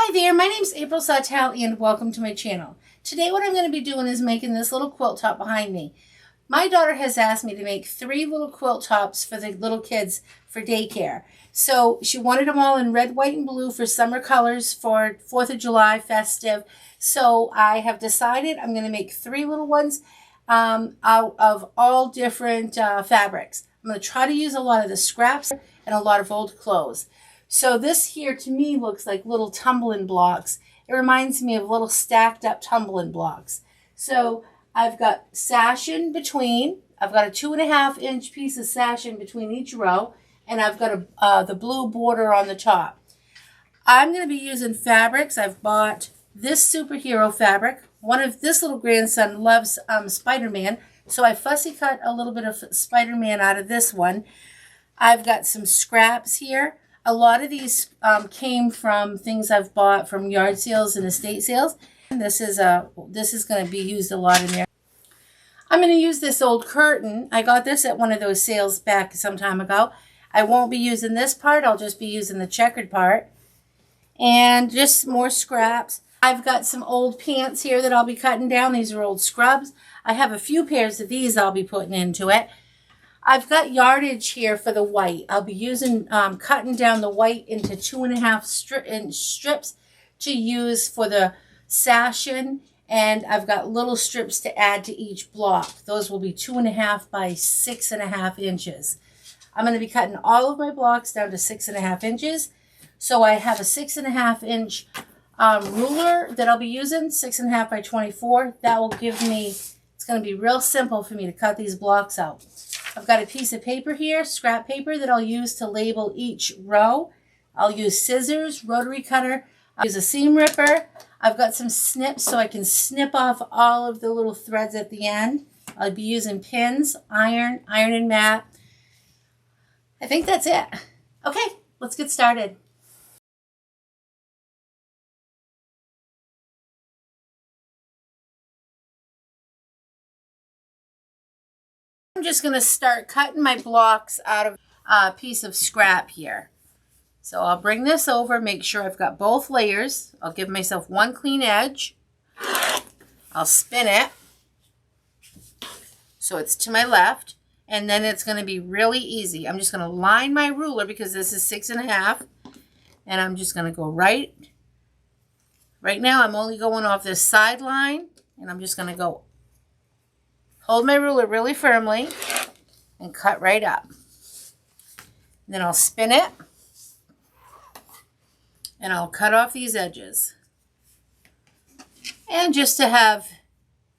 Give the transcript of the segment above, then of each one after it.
Hi there, my name's April Sawtelle and welcome to my channel. Today what I'm going to be doing is making this little quilt top behind me. My daughter has asked me to make 3 little quilt tops for the little kids for daycare. So she wanted them all in red, white, and blue for summer colors for 4th of July festive. So I have decided I'm going to make 3 little ones out of all different fabrics. I'm going to try to use a lot of the scraps and a lot of old clothes. So this here to me looks like little tumbling blocks. It reminds me of little stacked up tumbling blocks. So I've got sash in between. I've got a 2.5-inch piece of sash in between each row. And I've got the blue border on the top. I'm going to be using fabrics. I've bought this superhero fabric. This little grandson loves Spider-Man. So I fussy cut a little bit of Spider-Man out of this one. I've got some scraps here. A lot of these came from things I've bought from yard sales and estate sales. This is going to be used a lot in there. I'm going to use this old curtain. I got this at one of those sales back some time ago. I won't be using this part. I'll just be using the checkered part. And just more scraps. I've got some old pants here that I'll be cutting down. These are old scrubs. I have a few pairs of these I'll be putting into it. I've got yardage here for the white. I'll be using, cutting down the white into 2.5-inch strips to use for the sashing. And I've got little strips to add to each block. Those will be 2.5 by 6.5 inches. I'm going to be cutting all of my blocks down to 6.5 inches. So I have a 6.5-inch ruler that I'll be using, 6.5 by 24. That will give me, it's going to be real simple for me to cut these blocks out. I've got a piece of paper here, scrap paper, that I'll use to label each row. I'll use scissors, rotary cutter. I'll use a seam ripper. I've got some snips so I can snip off all of the little threads at the end. I'll be using pins, iron and mat. I think that's it. Okay, let's get started. I'm just going to start cutting my blocks out of a piece of scrap here. So I'll bring this over, make sure I've got both layers. I'll give myself one clean edge. I'll spin it so it's to my left. And then it's going to be really easy. I'm just going to line my ruler because this is 6.5. And I'm just going to go right now I'm only going off this side line. And I'm just going to go hold my ruler really firmly and cut right up. And then I'll spin it. And I'll cut off these edges. And just to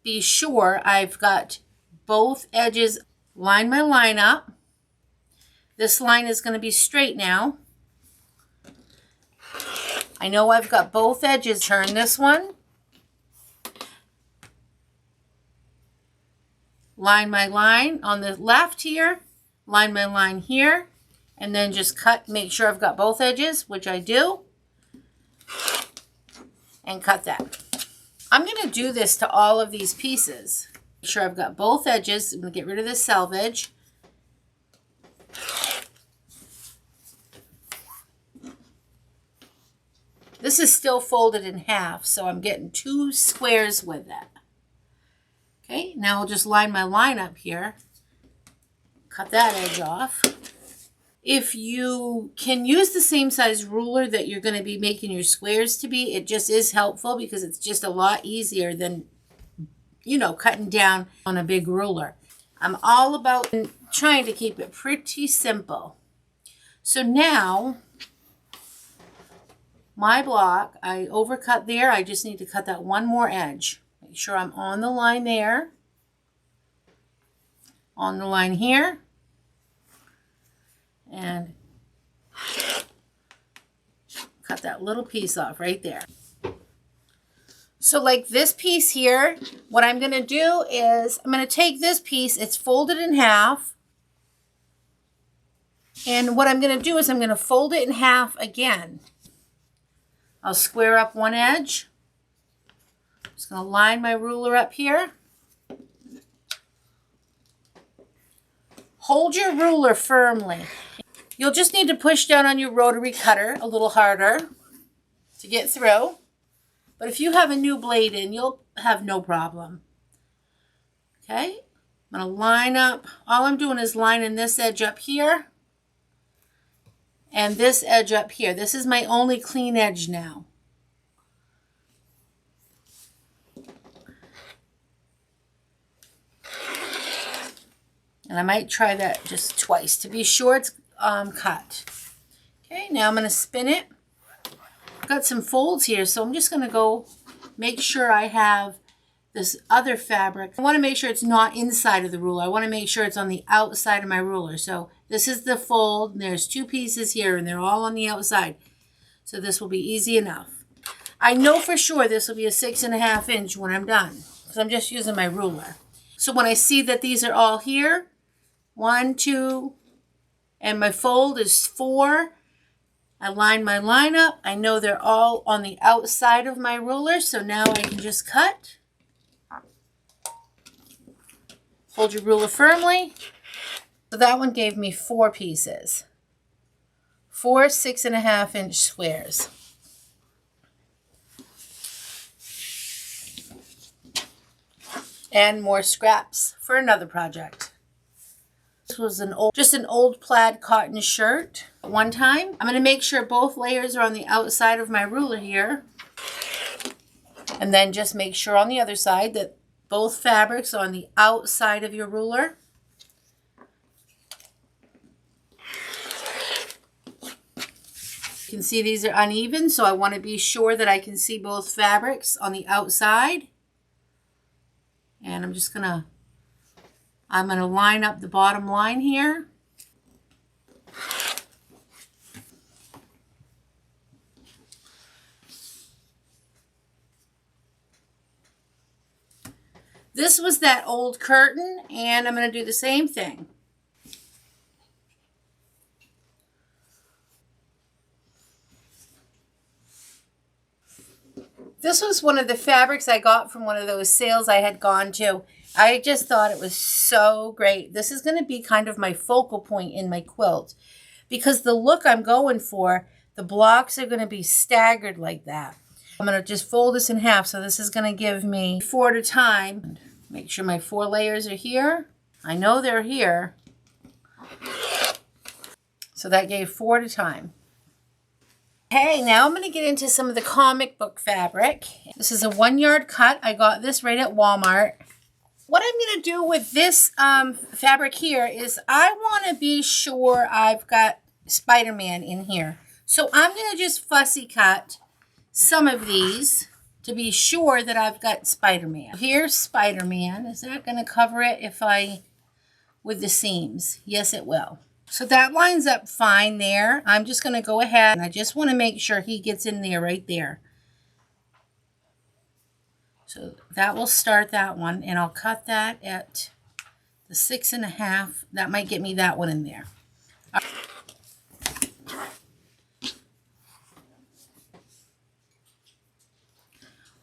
be sure I've got both edges, line my line up. This line is going to be straight now. I know I've got both edges. Turn this one. Line my line on the left here. Line my line here. And then just cut, make sure I've got both edges, which I do. And cut that. I'm going to do this to all of these pieces. Make sure I've got both edges. I'm going to get rid of this selvage. This is still folded in half, so I'm getting 2 squares with that. Okay, now I'll just line my line up here. Cut that edge off. If you can use the same size ruler that you're going to be making your squares to be, it just is helpful because it's just a lot easier than, you know, cutting down on a big ruler. I'm all about trying to keep it pretty simple. So now, my block, I overcut there. I just need to cut that one more edge. Make sure I'm on the line there. On the line here. And cut that little piece off right there. So like this piece here, what I'm going to do is I'm going to take this piece, it's folded in half. And what I'm going to do is I'm going to fold it in half again. I'll square up one edge. Just going to line my ruler up here. Hold your ruler firmly. You'll just need to push down on your rotary cutter a little harder. to get through. But if you have a new blade in, you'll have no problem. Okay, I'm going to line up. All I'm doing is lining this edge up here and this edge up here. This is my only clean edge now. And I might try that just twice to be sure it's cut. Okay, now I'm going to spin it. I've got some folds here, so I'm just going to go make sure I have this other fabric. I want to make sure it's not inside of the ruler. I want to make sure it's on the outside of my ruler. So this is the fold, and there's two pieces here, and they're all on the outside. So this will be easy enough. I know for sure this will be a 6.5 inch when I'm done, because I'm just using my ruler. So when I see that these are all here, 1, 2, and my fold is 4. I line my line up. I know they're all on the outside of my ruler, so now I can just cut. Hold your ruler firmly. So that one gave me 4 pieces. 4 6.5 inch squares. And more scraps for another project. This was just an old plaid cotton shirt. One time, I'm going to make sure both layers are on the outside of my ruler here. And then just make sure on the other side that both fabrics are on the outside of your ruler. You can see these are uneven, so I want to be sure that I can see both fabrics on the outside. And I'm going to line up the bottom line here. This was that old curtain, and I'm going to do the same thing. This was one of the fabrics I got from one of those sales I had gone to. I just thought it was so great. This is going to be kind of my focal point in my quilt, because the look I'm going for, the blocks are going to be staggered like that. I'm going to just fold this in half, so this is going to give me 4 at a time. Make sure my 4 layers are here. I know they're here. So that gave 4 at a time. Okay, now I'm going to get into some of the comic book fabric. This is a 1 yard cut. I got this right at Walmart. What I'm going to do with this fabric here is I want to be sure I've got Spider-Man in here. So I'm going to just fussy cut some of these to be sure that I've got Spider-Man. Here's Spider-Man. Is that going to cover it with the seams? Yes, it will. So that lines up fine there. I'm just going to go ahead and I just want to make sure he gets in there right there. So that will start that one, and I'll cut that at the 6.5. That might get me that one in there.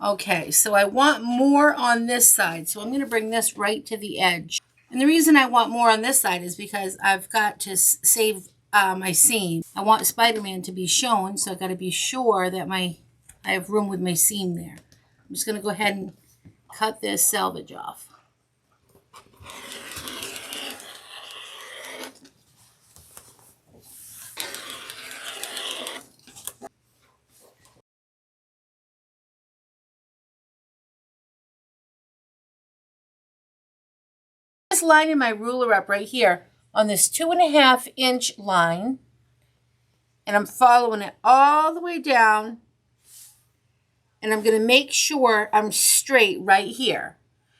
Okay, so I want more on this side, so I'm going to bring this right to the edge. And the reason I want more on this side is because I've got to save my seam. I want Spider-Man to be shown, so I've got to be sure that I have room with my seam there. I'm just going to go ahead and cut this selvage off. Just lining my ruler up right here on this 2.5 inch line, and I'm following it all the way down. And I'm going to make sure I'm straight right here.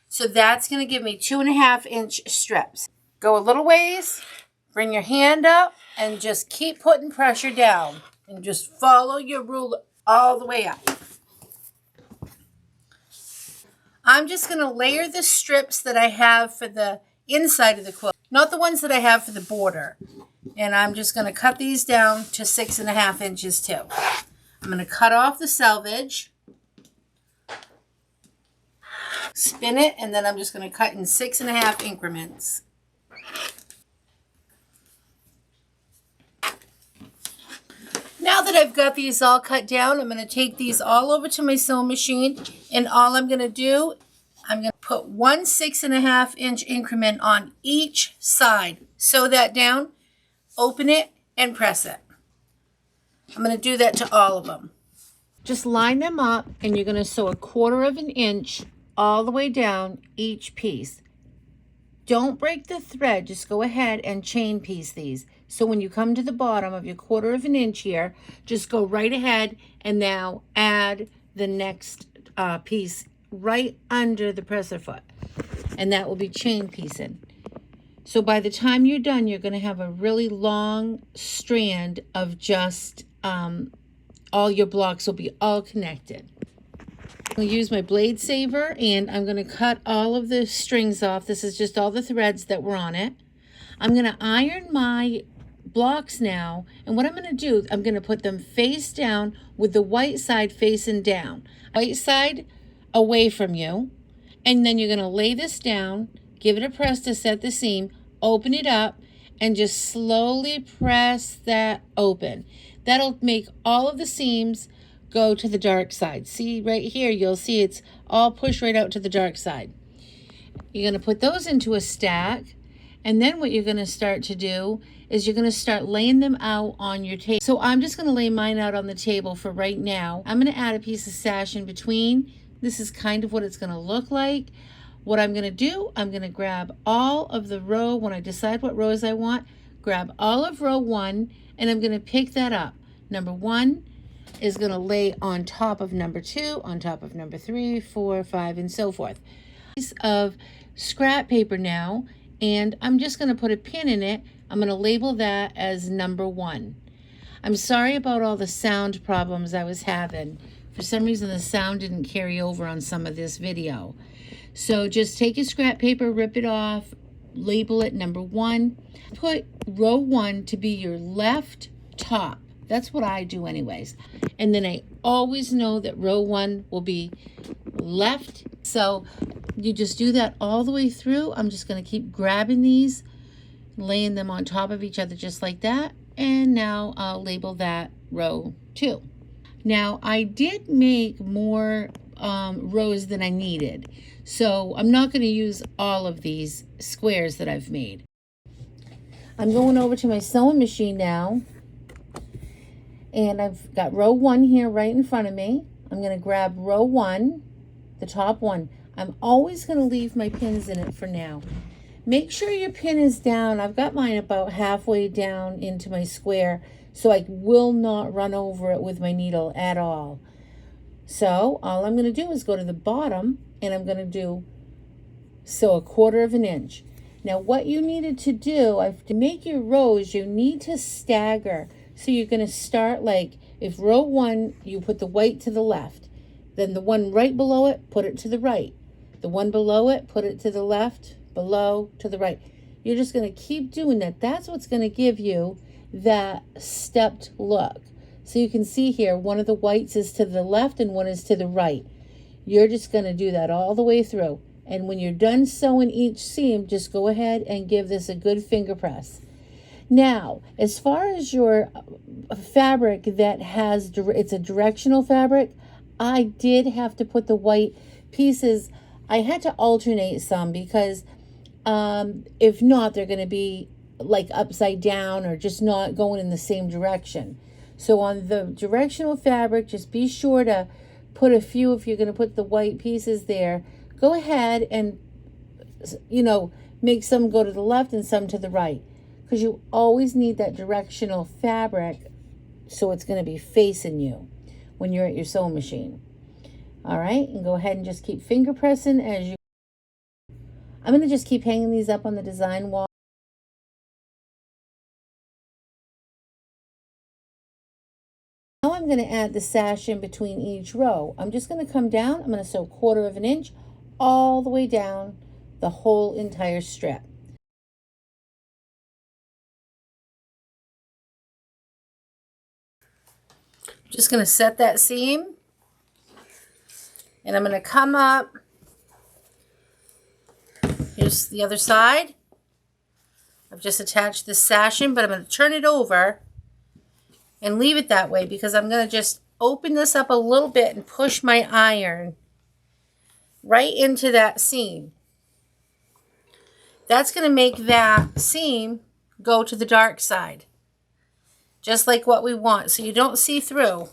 So that's going to give me 2.5 inch strips. Go a little ways, bring your hand up, and just keep putting pressure down. And just follow your ruler all the way up. I'm just going to layer the strips that I have for the inside of the quilt, not the ones that I have for the border. And I'm just going to cut these down to 6.5 inches too. I'm going to cut off the selvage. Spin it, and then I'm just going to cut in 6.5 increments. Now that I've got these all cut down, I'm going to take these all over to my sewing machine, and all I'm going to do, I'm going to put 1 6.5 inch increment on each side. Sew that down, open it, and press it. I'm going to do that to all of them. Just line them up, and you're going to sew 1/4 inch all the way down each piece. Don't break the thread, just go ahead and chain piece these. So when you come to the bottom of your 1/4 inch here, just go right ahead and now add the next piece right under the presser foot. And that will be chain piecing. So by the time you're done, you're going to have a really long strand of just all your blocks will be all connected. I'm going to use my blade saver, and I'm going to cut all of the strings off. This is just all the threads that were on it. I'm going to iron my blocks now, and what I'm going to do, I'm going to put them face down with the white side facing down. White side away from you, and then you're going to lay this down, give it a press to set the seam, open it up, and just slowly press that open. That'll make all of the seams go to the dark side. See right here, you'll see it's all pushed right out to the dark side. You're going to put those into a stack, and then what you're going to start to do is you're going to start laying them out on your table. So I'm just going to lay mine out on the table for right now. I'm going to add a piece of sash in between. This is kind of what it's going to look like. What I'm going to do, I'm going to grab all of the row, when I decide what rows I want, grab all of row 1, and I'm going to pick that up. Number 1 is going to lay on top of number 2, on top of number 3, 4, 5, and so forth. Piece of scrap paper now, and I'm just going to put a pin in it. I'm going to label that as number 1. I'm sorry about all the sound problems I was having. For some reason, the sound didn't carry over on some of this video. So just take your scrap paper, rip it off, label it number 1. Put row 1 to be your left top. That's what I do anyways. And then I always know that row 1 will be left. So you just do that all the way through. I'm just going to keep grabbing these, laying them on top of each other just like that. And now I'll label that row 2. Now I did make more rows than I needed. So I'm not going to use all of these squares that I've made. I'm going over to my sewing machine now. And I've got row 1 here right in front of me. I'm going to grab row 1, the top one. I'm always going to leave my pins in it for now. Make sure your pin is down. I've got mine about halfway down into my square, so I will not run over it with my needle at all. So all I'm going to do is go to the bottom, and I'm going to sew 1/4 inch. Now what you needed to do, to make your rows, you need to stagger. So you're going to start like, if row 1, you put the white to the left, then the one right below it, put it to the right. The one below it, put it to the left, below, to the right. You're just going to keep doing that. That's what's going to give you that stepped look. So you can see here, one of the whites is to the left and one is to the right. You're just going to do that all the way through. And when you're done sewing each seam, just go ahead and give this a good finger press. Now, as far as your fabric that has, it's a directional fabric, I did have to put the white pieces, I had to alternate some because if not, they're going to be like upside down or just not going in the same direction. So on the directional fabric, just be sure to put a few, if you're going to put the white pieces there, go ahead and, make some go to the left and some to the right. Because you always need that directional fabric, so it's going to be facing you when you're at your sewing machine. All right, and go ahead and just keep finger pressing as you. I'm going to just keep hanging these up on the design wall. Now I'm going to add the sash in between each row. I'm just going to come down. I'm going to sew 1/4 inch all the way down the whole entire strip. Just going to set that seam, and I'm going to come up. Here's the other side. I've just attached this sash in, but I'm going to turn it over, and leave it that way because I'm going to just open this up a little bit and push my iron right into that seam. That's going to make that seam go to the dark side, just like what we want, so you don't see through.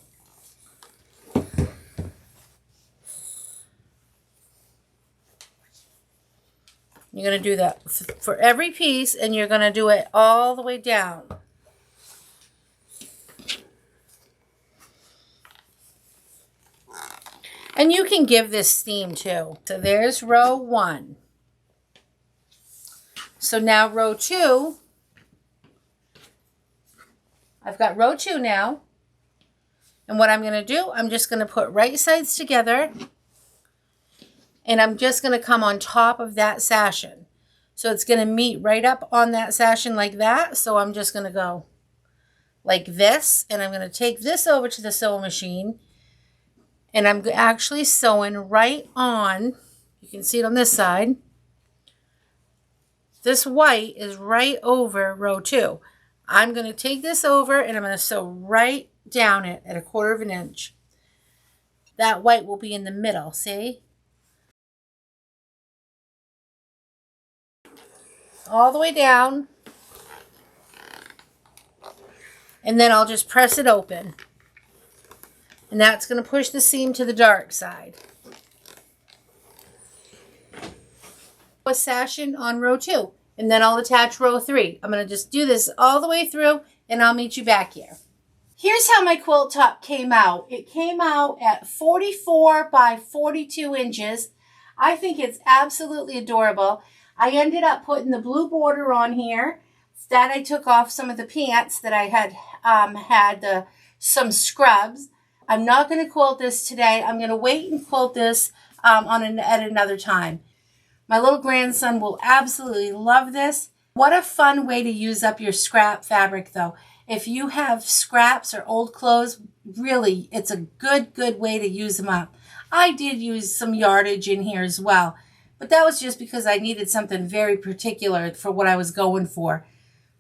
You're going to do that for every piece, and you're going to do it all the way down. And you can give this steam too. So there's row 1. So now row 2. I've got row 2 now. And what I'm going to do, I'm just going to put right sides together. And I'm just going to come on top of that sashin. So it's going to meet right up on that sashin like that. So I'm just going to go like this. And I'm going to take this over to the sewing machine. And I'm actually sewing right on, you can see it on this side. This white is right over row 2. I'm going to take this over and I'm going to sew right down it at 1/4 of an inch. That white will be in the middle, see? All the way down. And then I'll just press it open. And that's going to push the seam to the dark side. A sashin on row 2. And then I'll attach row 3. I'm going to just do this all the way through and I'll meet you back here. Here's how my quilt top came out. It came out at 44 by 42 inches. I think it's absolutely adorable. I ended up putting the blue border on here. That I took off some of the pants that I had some scrubs. I'm not going to quilt this today. I'm going to wait and quilt this at another time. My little grandson will absolutely love this. What a fun way to use up your scrap fabric, though. If you have scraps or old clothes, really, it's a good way to use them up. I did use some yardage in here as well, but that was just because I needed something very particular for what I was going for.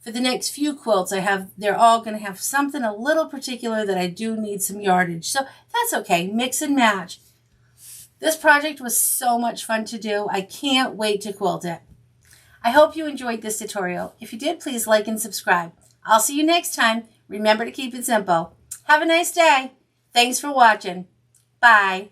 For the next few quilts they're all going to have something a little particular that I do need some yardage. So that's okay. Mix and match. This project was so much fun to do. I can't wait to quilt it. I hope you enjoyed this tutorial. If you did, please like and subscribe. I'll see you next time. Remember to keep it simple. Have a nice day. Thanks for watching. Bye.